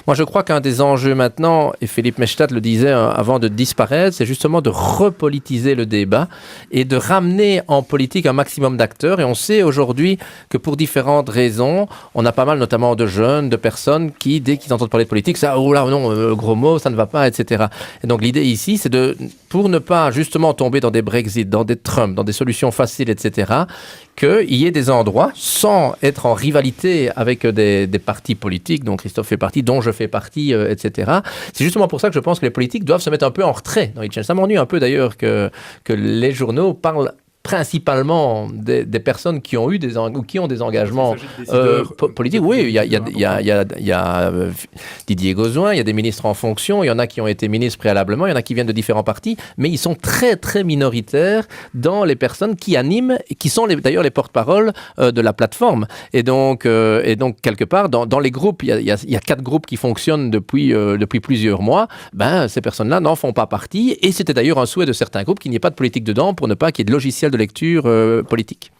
Moi, je crois qu'un des enjeux maintenant, et Philippe Mechtat le disait avant de disparaître, c'est justement de repolitiser le débat et de ramener en politique un maximum d'acteurs. Et on sait aujourd'hui que pour différentes raisons, on a pas mal notamment de jeunes, de personnes qui, dès qu'ils entendent parler de politique, ça, oh là, non, gros mot, ça ne va pas, etc. Et donc l'idée ici, c'est de, pour ne pas justement tomber dans des Brexit, dans des Trump, dans des solutions faciles, etc., qu'il y ait des endroits, sans être en rivalité avec des partis politiques, dont Christophe fait partie, dont je fais partie, etc. C'est justement pour ça que je pense que les politiques doivent se mettre un peu en retrait dans e-change. Ça m'ennuie un peu d'ailleurs que les journaux parlent principalement des personnes qui ont eu ou qui ont des engagements politiques. Oui, il y a Didier Gauzoin, il y a des ministres en fonction, il y en a qui ont été ministres préalablement, il y en a qui viennent de différents partis, mais ils sont très, très minoritaires dans les personnes qui animent et qui sont d'ailleurs les porte-parole de la plateforme. Et donc quelque part, dans les groupes, il y a 4 groupes qui fonctionnent depuis plusieurs mois. Ces personnes-là n'en font pas partie. Et c'était d'ailleurs un souhait de certains groupes qu'il n'y ait pas de politique dedans pour ne pas qu'il y ait de logiciel de lecture politique.